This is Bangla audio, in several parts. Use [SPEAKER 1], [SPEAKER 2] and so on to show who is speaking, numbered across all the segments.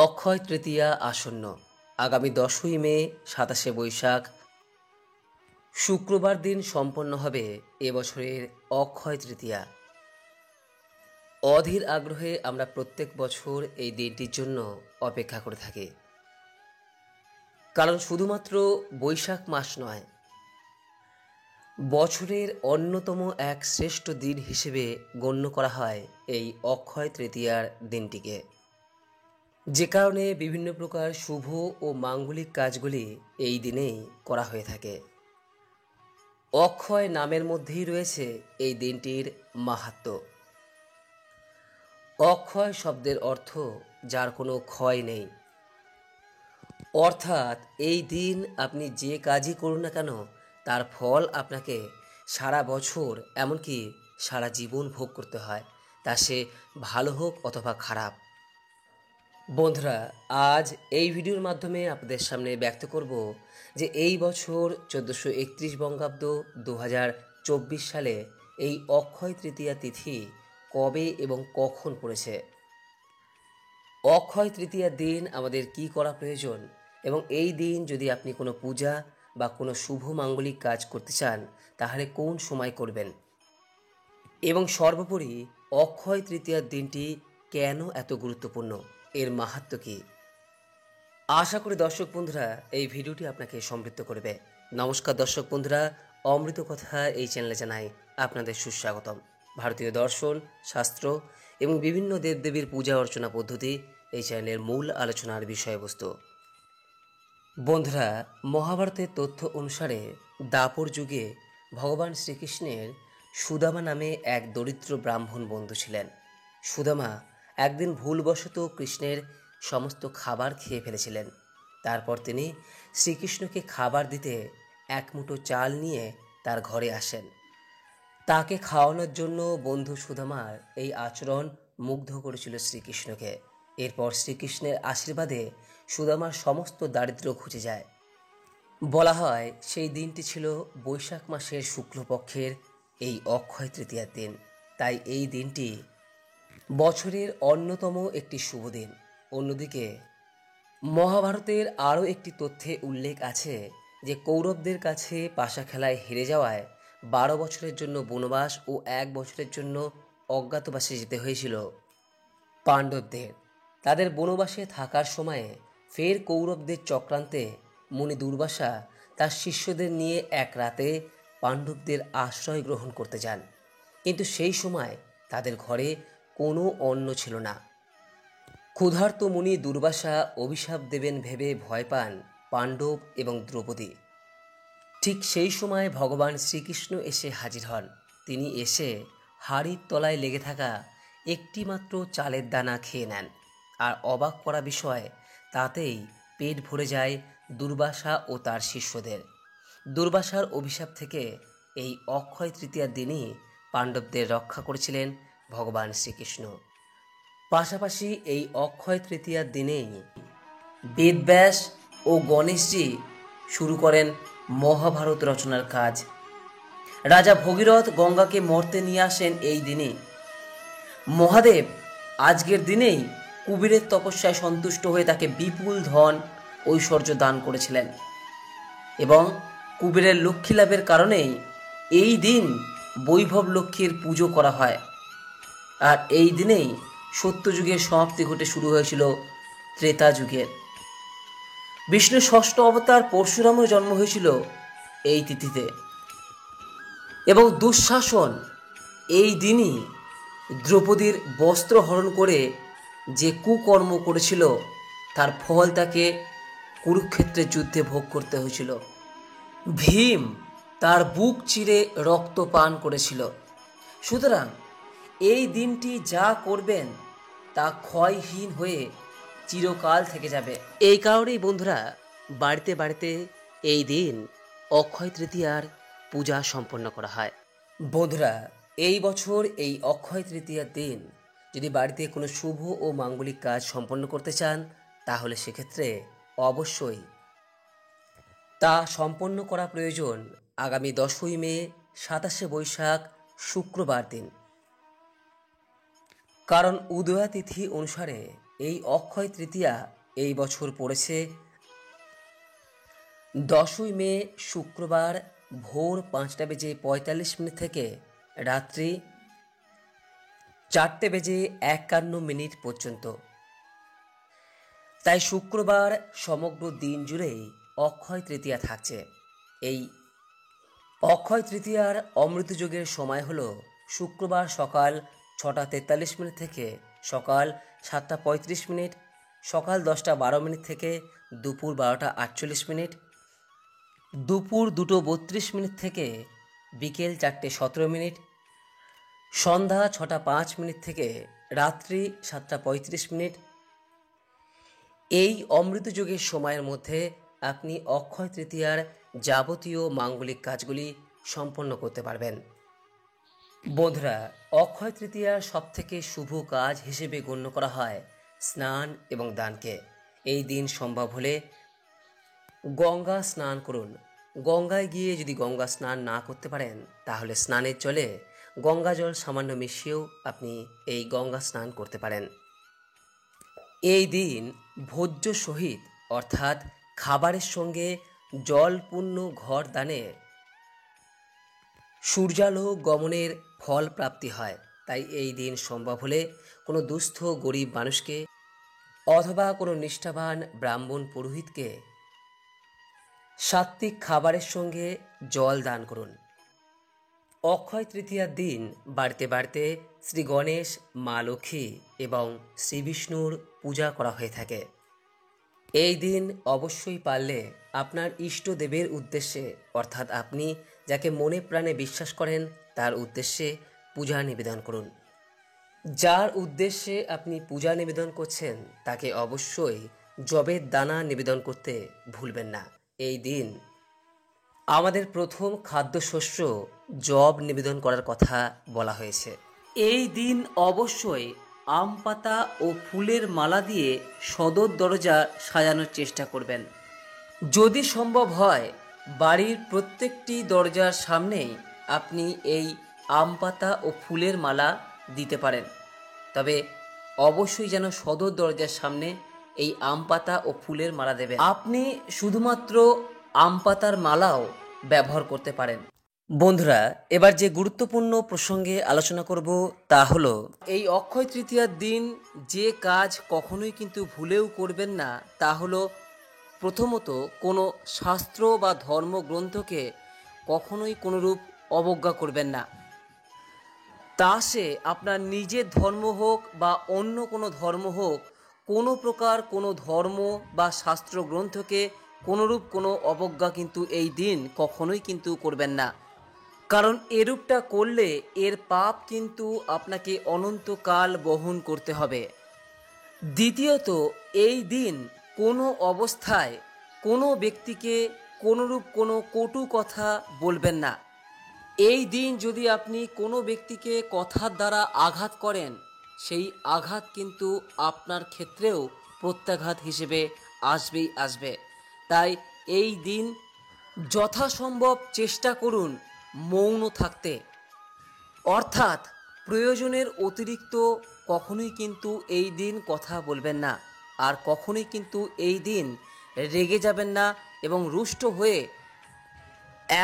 [SPEAKER 1] অক্ষয় তৃতীয়া আসন্ন। আগামী 10ই মে, 27শে বৈশাখ শুক্রবার দিন সম্পন্ন হবে এবছরের অক্ষয় তৃতীয়া। অধীর আগ্রহে আমরা প্রত্যেক বছর এই দিনটির জন্য অপেক্ষা করে থাকি, কারণ শুধুমাত্র বৈশাখ মাস নয়, বছরের অন্যতম এক শ্রেষ্ঠ দিন হিসেবে গণ্য করা হয় এই অক্ষয় তৃতীয়ার দিনটিকে, যে কারণে বিভিন্ন প্রকার শুভ ও মাঙ্গলিক কাজগুলি এই দিনেই করা হয়ে থাকে। অক্ষয় নামের মধ্যেই রয়েছে এই দিনটির মাহাত্ম্য। অক্ষয় শব্দের অর্থ যার কোনো ক্ষয় নেই, অর্থাৎ এই দিন আপনি যে কাজই করুন না কেন তার ফল আপনাকে সারা বছর, এমনকি সারা জীবন ভোগ করতে হয়, তা সে ভালো হোক অথবা খারাপ। বন্ধুরা, আজ এই ভিডিওর মাধ্যমে আপনাদের সামনে ব্যক্ত করব যে এই বছর 1431 বঙ্গাব্দ 2024 সালে এই অক্ষয় তৃতীয়া তিথি কবে এবং কখন পড়েছে, অক্ষয় তৃতীয়ার দিন আমাদের কি করা প্রয়োজন, এবং এই দিন যদি আপনি কোনো পূজা বা কোনো শুভ মাঙ্গলিক কাজ করতে চান তাহলে কোন সময় করবেন, এবং সর্বোপরি অক্ষয় তৃতীয়ার দিনটি কেন এত গুরুত্বপূর্ণ, এর মাহাত্ম্য কী। আশা করি দর্শক বন্ধুরা এই ভিডিওটি আপনাকে সমৃদ্ধ করবে। নমস্কার দর্শক বন্ধুরা, অমৃত কথা এই চ্যানেলে জানাই আপনাদের সুস্বাগতম। ভারতীয় দর্শন, শাস্ত্র এবং বিভিন্ন দেবদেবীর পূজা অর্চনা পদ্ধতি এই চ্যানেলের মূল আলোচনার বিষয়বস্তু। বন্ধুরা, মহাভারতের তথ্য অনুসারে দাপর যুগে ভগবান শ্রীকৃষ্ণের সুদামা নামে এক দরিদ্র ব্রাহ্মণ বন্ধু ছিলেন। সুদামা একদিন ভুলবশত কৃষ্ণের সমস্ত খাবার খেয়ে ফেলেছিলেন। তারপর তিনি শ্রীকৃষ্ণকে খাবার দিতে এক মুঠো চাল নিয়ে তার ঘরে আসেন। তাকে খাওয়ানোর জন্য বন্ধু সুদামার এই আচরণ মুগ্ধ করেছিল শ্রীকৃষ্ণকে। এরপর শ্রীকৃষ্ণের আশীর্বাদে সুদামার সমস্ত দারিদ্র্য ঘুচে যায়। বলা হয় সেই দিনটি ছিল বৈশাখ মাসের শুক্লপক্ষের এই অক্ষয় তৃতীয়ার দিন। তাই এই দিনটি বছরের অন্যতম একটি শুভ দিন। অন্যদিকে মহাভারতের আরও একটি তথ্যে উল্লেখ আছে যে কৌরবদের কাছে পাশা খেলায় হেরে যাওয়ায় 12 বছরের জন্য বনবাস ও 1 বছরের জন্য অজ্ঞাতবাসে যেতে হয়েছিল পাণ্ডবদের। তাদের বনবাসে থাকার সময়ে ফের কৌরবদের চক্রান্তে মুনি দুর্বাসা তার শিষ্যদের নিয়ে এক রাতে পাণ্ডবদের আশ্রয় গ্রহণ করতে যান, কিন্তু সেই সময় তাদের ঘরে কোনো অন্ন ছিল না। ক্ষুধার্ত মুনি দুর্বাসা অভিশাপ দেবেন ভেবে ভয় পান পাণ্ডব এবং দ্রৌপদী। ঠিক সেই সময় ভগবান শ্রীকৃষ্ণ এসে হাজির হন। তিনি এসে হাড়ির তলায় লেগে থাকা একটিমাত্র চালের দানা খেয়ে নেন, আর অবাক করা বিষয়, তাতেই পেট ভরে যায় দুর্বাসা ও তার শিষ্যদের। দুর্বাসার অভিশাপ থেকে এই অক্ষয় তৃতীয়ার দিনই পাণ্ডবদের রক্ষা করেছিলেন ভগবান শ্রীকৃষ্ণ। পাশাপাশি এই অক্ষয় তৃতীয়ার দিনেই বেদব্যাস ও গণেশজি শুরু করেন মহাভারত রচনার কাজ। রাজা ভগীরথ গঙ্গাকে মর্তে নিয়ে আসেন এই দিনে। মহাদেব আজকের দিনেই কুবেরের তপস্যায় সন্তুষ্ট হয়ে তাকে বিপুল ধন ঐশ্বর্য দান করেছিলেন, এবং কুবেরের লক্ষ্মী লাভের কারণেই এই দিন বৈভব লক্ষ্মীর পুজো করা হয়। আর এই দিনেই সত্যযুগের সমাপ্তি ঘটে শুরু হয়েছিল ত্রেতা যুগের। বিষ্ণুর ষষ্ঠ অবতার পরশুরামের জন্ম হয়েছিল এই তিথিতে, এবং দুঃশাসন এই দিনই দ্রৌপদীর বস্ত্র হরণ করে যে কুকর্ম করেছিল তার ফল তাকে কুরুক্ষেত্রের যুদ্ধে ভোগ করতে হয়েছিল। ভীম তার বুক চিরে রক্ত পান করেছিল। সুতরাং এই দিনটি যা করবেন তা ক্ষয়হীন হয়ে চিরকাল থেকে যাবে। এই কারণেই বন্ধুরা, বাড়িতে বাড়িতে এই দিন অক্ষয় তৃতীয়ার পূজা সম্পন্ন করা হয়। বন্ধুরা, এই বছর এই অক্ষয় তৃতীয়ার দিন যদি বাড়িতে কোনো শুভ ও মাঙ্গলিক কাজ সম্পন্ন করতে চান তাহলে সেক্ষেত্রে অবশ্যই তা সম্পন্ন করা প্রয়োজন আগামী 10ই মে, 27শে বৈশাখ শুক্রবার দিন। কারণ উদয়া তিথি অনুসারে এই অক্ষয় তৃতীয়া এই বছর পড়েছে 10ই মে শুক্রবার ভোর 5:45 থেকে রাত্রি 4:51 পর্যন্ত। তাই শুক্রবার সমগ্র দিন জুড়েই অক্ষয় তৃতীয়া থাকছে। এই অক্ষয় তৃতীয়ার অমৃতযোগের সময় হল শুক্রবার সকাল 6:43 থেকে সকাল 7:35, সকাল 10:12 থেকে দুপুর 12:48, দুপুর 2:32 থেকে বিকেল 4:17, সন্ধ্যা 6:05 থেকে রাত্রি 7:35। এই অমৃতযোগের সময়ের মধ্যে আপনি অক্ষয় তৃতীয়ার যাবতীয় মাঙ্গলিক কাজগুলি সম্পন্ন করতে পারবেন। বন্ধুরা, অক্ষয় তৃতীয়ার সবথেকে শুভ কাজ হিসেবে গণ্য করা হয় স্নান এবং দানকে। এই দিন সম্ভব হলে গঙ্গা স্নান করুন। গঙ্গায় গিয়ে যদি গঙ্গা স্নান না করতে পারেন তাহলে স্নানের জলে গঙ্গা জল সামান্য মিশিয়েও আপনি এই গঙ্গা স্নান করতে পারেন। এই দিন ভোজ্য সহিত অর্থাৎ খাবারের সঙ্গে জলপূর্ণ ঘর দানে সূর্যালোক গমনের ফল প্রাপ্তি হয়। তাই এই দিন সম্ভব হলে কোনো দুস্থ গরিব মানুষকে অথবা কোনো নিষ্ঠাবান ব্রাহ্মণ পুরোহিতকে সাত্ত্বিক খাবারের সঙ্গে জল দান করুন। অক্ষয় তৃতীয়ার দিন বাড়িতে বাড়িতে শ্রী গণেশ, মা লক্ষ্মী এবং শ্রী বিষ্ণুর পূজা করা হয়ে থাকে। এই দিন অবশ্যই পারলে আপনার ইষ্টদেবের উদ্দেশ্যে অর্থাৎ আপনি যাকে মনে প্রাণে বিশ্বাস করেন তার উদ্দেশ্যে পূজা নিবেদন করুন। যার উদ্দেশ্যে আপনি পূজা নিবেদন করছেন তাকে অবশ্যই জবের দানা নিবেদন করতে ভুলবেন না। এই দিন আমাদের প্রথম খাদ্যশস্য জব নিবেদন করার কথা বলা হয়েছে। এই দিন অবশ্যই আম পাতা ও ফুলের মালা দিয়ে সদর দরজা সাজানোর চেষ্টা করবেন। যদি সম্ভব হয় বাড়ির প্রত্যেকটি দরজার সামনেই আপনি এই আম পাতা ও ফুলের মালা দিতে পারেন, তবে অবশ্যই যেন সদর দরজার সামনে এই আম পাতা ও ফুলের মালা দেবেন। আপনি শুধুমাত্র আম পাতার মালাও ব্যবহার করতে পারেন। বন্ধুরা, এবার যে গুরুত্বপূর্ণ প্রসঙ্গে আলোচনা করব তা হলো এই অক্ষয় তৃতীয়ার দিন যে কাজ কখনোই কিন্তু ভুলেও করবেন না তা হলো প্রথমত কোনো শাস্ত্র বা ধর্মগ্রন্থকে কখনোই কোনোরূপ অবজ্ঞা করবেন না। তা সে আপনার নিজের ধর্ম হোক বা অন্য কোনো ধর্ম হোক, কোনো প্রকার কোনো ধর্ম বা শাস্ত্র গ্রন্থকে কোনোরূপ কোনো অবজ্ঞা কিন্তু এই দিন কখনোই কিন্তু করবেন না, কারণ এরূপটা করলে এর পাপ কিন্তু আপনাকে অনন্তকাল বহন করতে হবে। দ্বিতীয়ত, এই দিন কোনো অবস্থায় কোনো ব্যক্তিকে কোনোরূপ কোনো কটু কথা বলবেন না। এই দিন যদি আপনি কোনো ব্যক্তিকে কথার দ্বারা আঘাত করেন, সেই আঘাত কিন্তু আপনার ক্ষেত্রেও প্রত্যাঘাত হিসেবে আসবেই আসবে। তাই এই দিন যথাসম্ভব চেষ্টা করুন মৌন থাকতে, অর্থাৎ প্রয়োজনের অতিরিক্ত কখনোই কিন্তু এই দিন কথা বলবেন না, আর কখনোই কিন্তু এই দিন রেগে যাবেন না এবং রুষ্ট হয়ে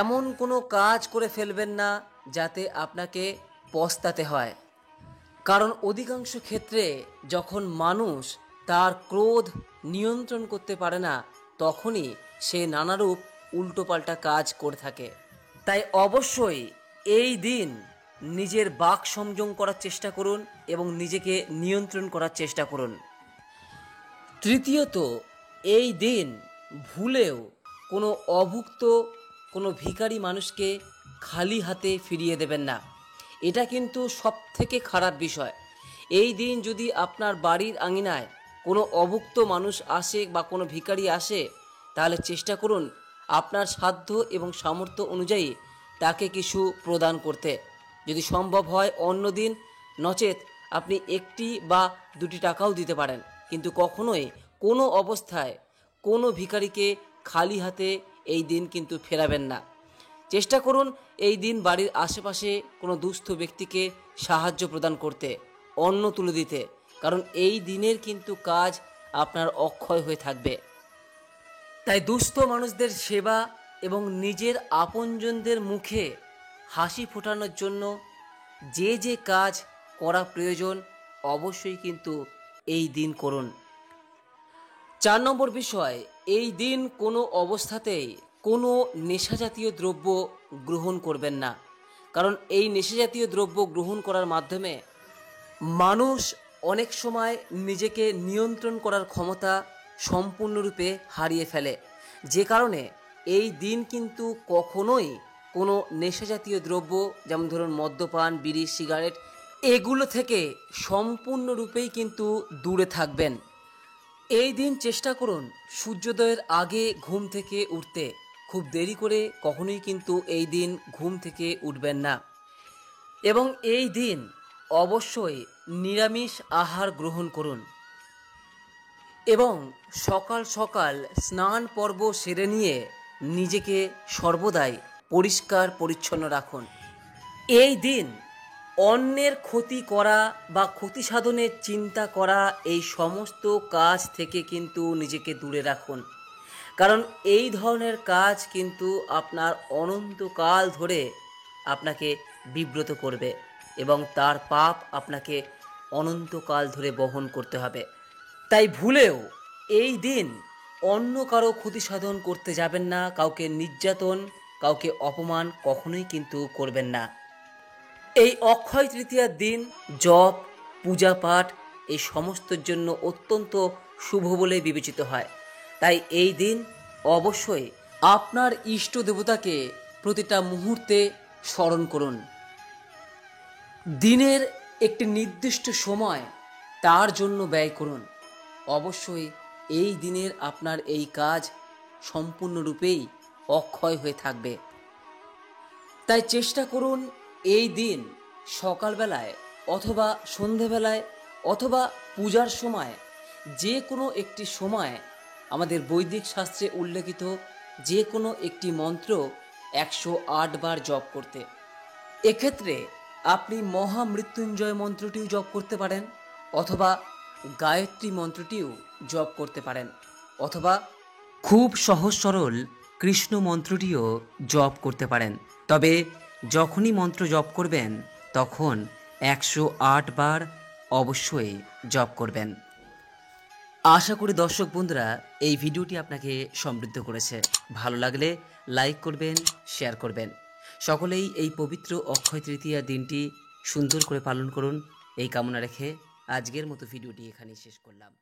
[SPEAKER 1] এমন কোনো কাজ করে ফেলবেন না যাতে আপনাকে পস্তাতে হয়। কারণ অধিকাংশ ক্ষেত্রে যখন মানুষ তার ক্রোধ নিয়ন্ত্রণ করতে পারে না তখনই সে নানারূপ উল্টোপাল্টা কাজ করে থাকে। তাই অবশ্যই এই দিন নিজের বাক সংযম করার চেষ্টা করুন এবং নিজেকে নিয়ন্ত্রণ করার চেষ্টা করুন। তৃতীয়ত, এই দিন ভুলেও কোনো অভুক্ত কোনো ভিখারি মানুষকে খালি হাতে ফিরিয়ে দেবেন না। এটা কিন্তু সবথেকে খারাপ বিষয়। এই দিন যদি আপনার বাড়ির আঙিনায় কোনো অভুক্ত মানুষ আসে বা কোনো ভিখারি আসে, তাহলে চেষ্টা করুন আপনার সাধ্য এবং সামর্থ্য অনুযায়ী তাকে কিছু প্রদান করতে। যদি সম্ভব হয় অন্য দিন, নচেত আপনি 1 বা 2 টাকাও দিতে পারেন, কিন্তু কখনোই কোনো অবস্থায় কোনো ভিখারিকে খালি হাতে এই দিন কিন্তু ফেরাবেন না। চেষ্টা করুন এই দিন বাড়ির আশেপাশে কোনো দুস্থ ব্যক্তিকে সাহায্য প্রদান করতে, অন্ন তুলে দিতে, কারণ এই দিনের কিন্তু কাজ আপনার অক্ষয় হয়ে থাকবে। তাই দুস্থ মানুষদের সেবা এবং নিজের আপনজনদের মুখে হাসি ফোটানোর জন্য যে যে কাজ করা প্রয়োজন অবশ্যই কিন্তু এই দিন করুন। 4 নম্বর বিষয়, এই দিন কোনো অবস্থাতেই কোনো নেশাজাতীয় দ্রব্য গ্রহণ করবেন না। কারণ এই নেশাজাতীয় দ্রব্য গ্রহণ করার মাধ্যমে মানুষ অনেক সময় নিজেকে নিয়ন্ত্রণ করার ক্ষমতা সম্পূর্ণরূপে হারিয়ে ফেলে, যে কারণে এই দিন কিন্তু কখনোই কোনো নেশাজাতীয় দ্রব্য যেমন ধরুন মদ্যপান, বিড়ি, সিগারেট এগুলো থেকে সম্পূর্ণরূপেই কিন্তু দূরে থাকবেন। এই দিন চেষ্টা করুন সূর্যোদয়ের আগে ঘুম থেকে উঠতে। খুব দেরি করে কখনোই কিন্তু এই দিন ঘুম থেকে উঠবেন না। এবং এই দিন অবশ্যই নিরামিষ আহার গ্রহণ করুন এবং সকাল সকাল স্নান পর্ব সেরে নিয়ে নিজেকে সর্বদাই পরিষ্কার পরিচ্ছন্ন রাখুন। এই দিন অন্যের ক্ষতি করা বা ক্ষতি সাধনের চিন্তা করা এই সমস্ত কাজ থেকে কিন্তু নিজেকে দূরে রাখুন। কারণ এই ধরনের কাজ কিন্তু আপনার অনন্তকাল ধরে আপনাকে বিব্রত করবে এবং তার পাপ আপনাকে অনন্তকাল ধরে বহন করতে হবে। তাই ভুলেও এই দিন অন্য কারো ক্ষতি সাধন করতে যাবেন না, কাউকে নির্যাতন, কাউকে অপমান কখনোই কিন্তু করবেন না। এই অক্ষয় তৃতীয়ার দিন জপ, পূজা পাঠ এই সমস্তর জন্য অত্যন্ত শুভ বলে বিবেচিত হয়। তাই এই দিন অবশ্যই আপনার ইষ্ট দেবতাকে প্রতিটা মুহূর্তে স্মরণ করুন। দিনের একটি নির্দিষ্ট সময় তার জন্য ব্যয় করুন। অবশ্যই এই দিনের আপনার এই কাজ সম্পূর্ণরূপেই অক্ষয় হয়ে থাকবে। তাই চেষ্টা করুন এই দিন সকালবেলায় অথবা সন্ধেবেলায় অথবা পূজার সময় যে কোনো একটি সময় আমাদের বৈদিক শাস্ত্রে উল্লেখিত যে কোনো একটি মন্ত্র 108 বার জপ করতে। এক্ষেত্রে আপনি মহামৃত্যুঞ্জয় মন্ত্রটিও জপ করতে পারেন অথবা গায়ত্রী মন্ত্রটিও জপ করতে পারেন অথবা খুব সহজ সরল কৃষ্ণ মন্ত্রটিও জপ করতে পারেন। তবে যখনই মন্ত্র জপ করবেন তখন 108 বার অবশ্যই জপ করবেন। আশা করি দর্শক বন্ধুরা এই ভিডিওটি আপনাকে সমৃদ্ধ করেছে। ভালো লাগলে লাইক করবেন, শেয়ার করবেন। সকলেই এই পবিত্র অক্ষয় তৃতীয়া দিনটি সুন্দর করে পালন করুন এই কামনা রেখে আজকের মতো ভিডিওটি এখানেই শেষ করলাম।